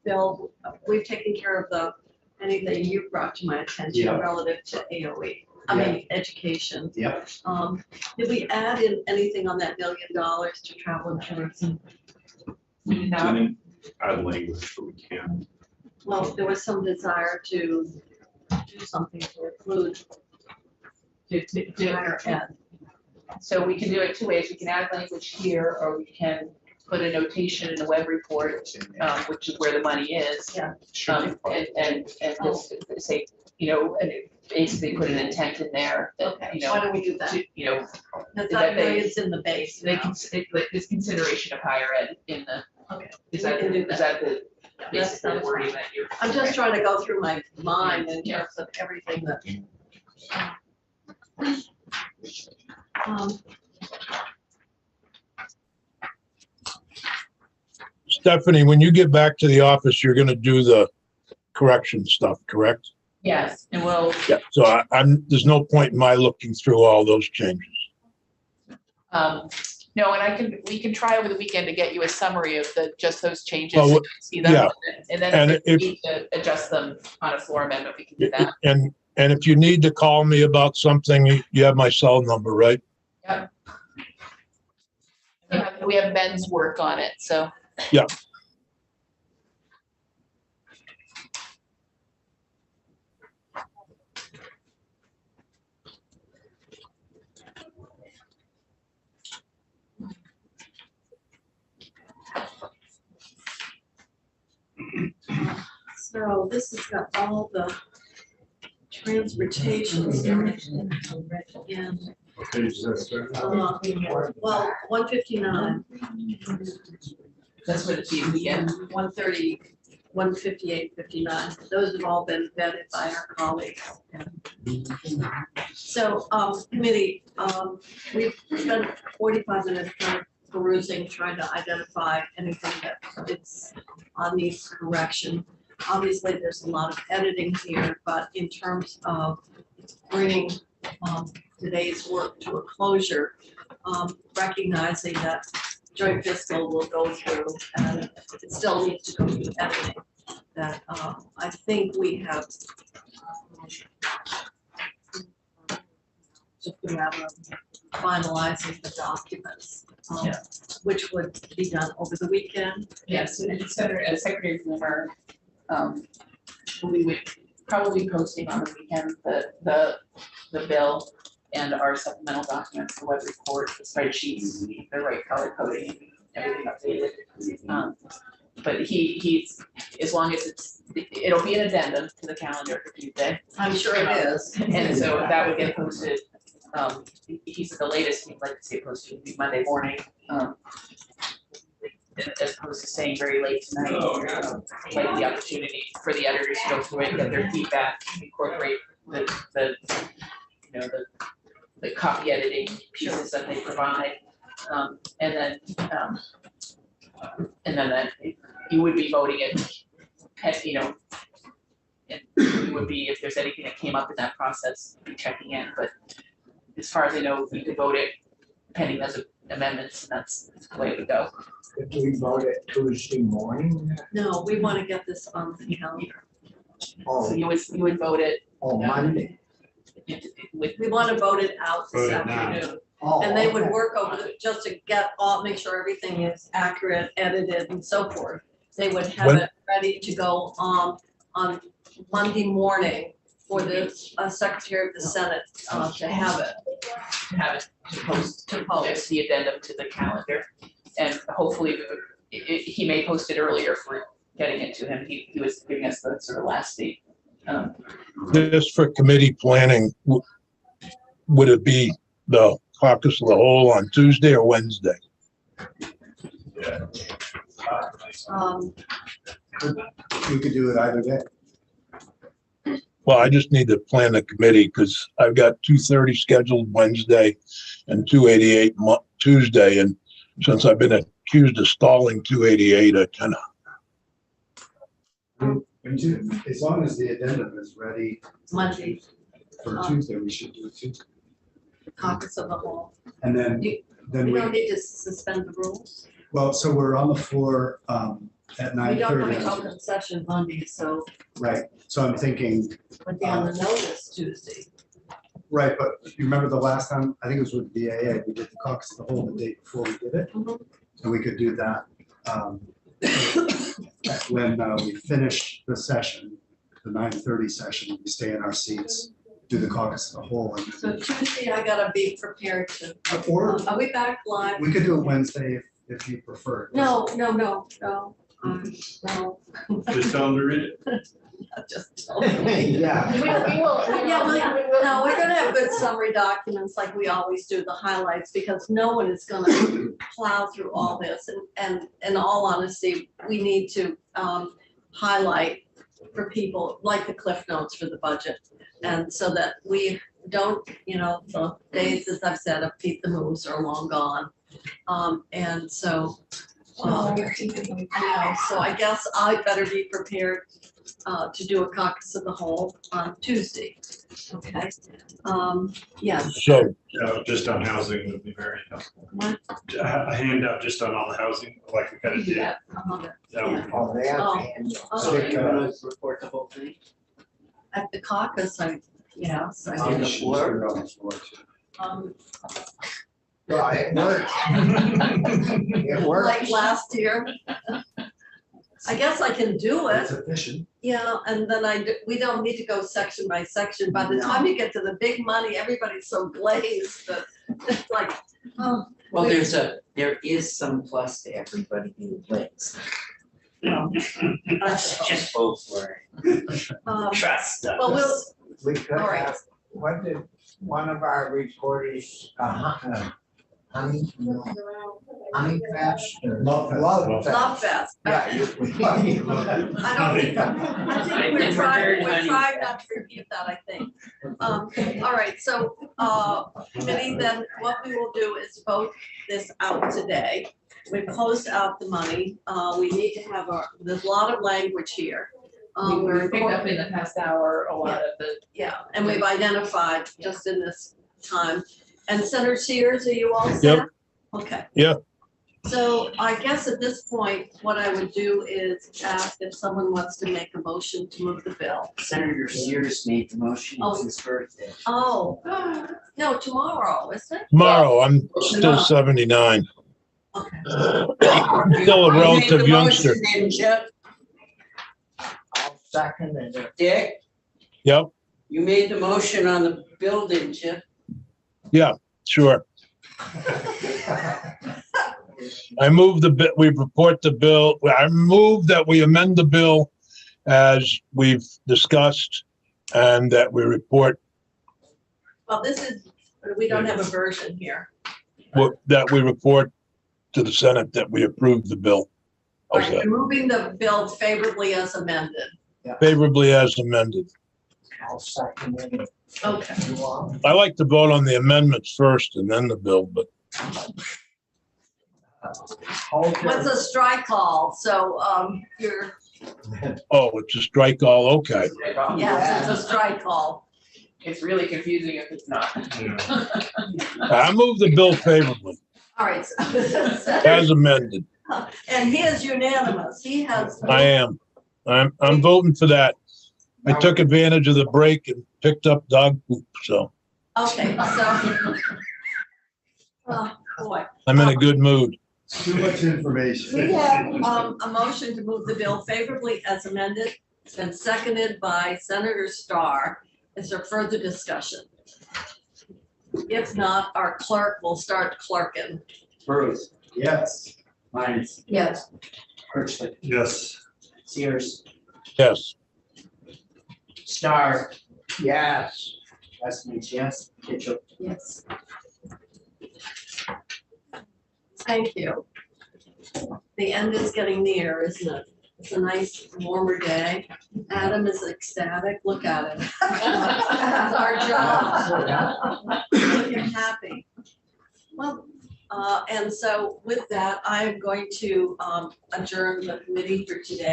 Bill, we've taken care of anything you brought to my attention relative to AOE. I mean, education. Yep. Did we add in anything on that $1 million to travel insurance? We didn't add language, but we can. Well, there was some desire to do something to include higher ed. So we can do it two ways. We can add language here, or we can put a notation in the web report, which is where the money is. Yeah. And just say, and basically put an intent in there that, Okay, why don't we do that? That millions in the base. They can, there's consideration of higher ed in the, Okay. is that the basically the wording that you're? I'm just trying to go through my mind in terms of everything that. Stephanie, when you get back to the office, you're gonna do the correction stuff, correct? Yes, and we'll, Yeah. So there's no point in my looking through all those changes. no, and we can try over the weekend to get you a summary of just those changes. Well, so you can see them, yeah. And then And if we need to adjust them on a floor amendment, we can do that. And if you need to call me about something, you have my cell number, right? Yep. We have Ben's work on it, so. Yeah. So this has got all the transportation stuff in. What page is that, sir? Well, 159, That's what it's the end. 130, 158, 59. Those have all been vetted by our colleagues. So, committee, we've spent 45 minutes kind of perusing, trying to identify anything that is on needs correction. Obviously, there's a lot of editing here, but in terms of bringing today's work to a closure, recognizing that joint fiscal will go through and it still needs to go through editing, that I think we have just a matter of finalizing the documents, which would be done over the weekend. Yes, and Secretary Bloomer, we would probably be posting on the weekend the bill and our supplemental documents, the web report, the spreadsheets, the right color coding, everything updated. But he's, as long as it'll be an addendum to the calendar for Tuesday. I'm sure it is. And so that would get posted, he said the latest he'd like to see it posted would be Monday morning. As opposed to staying very late tonight, like the opportunity for the editors to go through it, get their feedback, incorporate the copy editing pieces that they provide, and then that you would be voting it, and you would be, if there's anything that came up in that process, be checking in. But as far as I know, you could vote it pending those amendments, and that's the way it would go. If we vote it Tuesday morning? No, we want to get this on the calendar. So you would vote it. Monday. We want to vote it out this afternoon. And they would work over just to make sure everything is accurate, edited and so forth. They would have it ready to go on Monday morning for the Secretary of the Senate to have it. To post as the addendum to the calendar. And hopefully he may post it earlier for getting it to him. He was giving us the sort of last date. Just for committee planning, would it be the caucus of the whole on Tuesday or Wednesday? You could do it either day. Well, I just need to plan the committee because I've got 2:30 scheduled Wednesday and 288 Tuesday. And since I've been accused of stalling 288, I kind of. As long as the addendum is ready Monday, for Tuesday, we should do it Tuesday. caucus of the whole. And then We don't need to suspend the rules. Well, so we're on the floor at We 9:30. don't have an open session Monday, so Right, so I'm thinking, we'd be on the notice Tuesday. right, but you remember the last time, I think it was with BAA, we did the caucus of the whole the day before we did it. Mhm. So we could do that. When we finish the session, the 9:30 session, we stay in our seats, do the caucus of the whole. And So Tuesday, I gotta be prepared to, Or are we back live? we could do it Wednesday if you prefer. No, no. Just tell them to read it. Just tell me. Yeah. We will. Yeah, no, we're gonna have good summary documents like we always do, the highlights, because no one is gonna plow through all this. And in all honesty, we need to highlight for people, like the cliff notes for the budget. And so that we don't, the days, as I've said, of Pete the Moose are long gone. And so, so I guess I better be prepared to do a caucus of the whole on Tuesday. Okay, yes. So, Just on housing would be very helpful. What? A handout just on all the housing, like we kind of did. Yeah. That would be- Oh, they have Oh. hands. Oh. So they can- report the whole thing? At the caucus, yes, I On did. the floor? On the floor, too. Well, it worked. It worked. Like last year. I guess I can do It's it, efficient. and then we don't need to go section by section. By the time you get to the big money, everybody's so glazed that it's like, oh. Well, there is some plus to everybody being placed. Just both for trust us. Well, We could all right. have, what did one of our reporters, honey fest or? Love fest. Yeah. I think we're trying not to repeat that, I think. All right, so, committee, then what we will do is vote this out today. We've closed out the money. We need to have there's a lot of language here. We picked up in the past hour a lot of the. Yeah, and we've identified just in this time. And Senator Sears, are you all set? Yep. Okay. Yeah. So I guess at this point, what I would do is ask if someone wants to make a motion to move the bill. Senator Sears made the motion, it's his birthday. Oh, no, tomorrow, isn't it? tomorrow, I'm still 79. Okay. Still a relative youngster. I'll second it. Dick, Yep, you made the motion on the bill, didn't you? sure. I move we report the bill. I move that we amend the bill as we've discussed and that we report Well, we don't have a version here. that we report to the Senate that we approve the bill. All How's right, that? moving the bill favorably as amended. Favorably as amended. I'll second it. Okay. You want? I like to vote on the amendments first and then the bill, but What's a strike call? So, you're, it's a strike all, okay. yes, it's a strike call. It's really confusing if it's not. Yeah. I move the bill favorably All right. as amended. And he is unanimous. He has. I am. I'm voting for that. I took advantage of the break and picked up dog poop, so Okay, so. Oh, boy. I'm in a good mood. Too much information. We have a motion to move the bill favorably as amended. It's been seconded by Senator Starr. Is there further discussion? If not, our clerk will start clerking. Bruce, Yes. Lyons, Yes. Kirchlich, Yes. Sears, Yes. Star, Yes. Westman's yes, Kitchell. Yes. Thank you. The end is getting near, isn't it? It's a nice warmer day. Adam is ecstatic. Look at him. That's our job. Look, you're happy. Well, and so with that, I am going to adjourn the committee for today.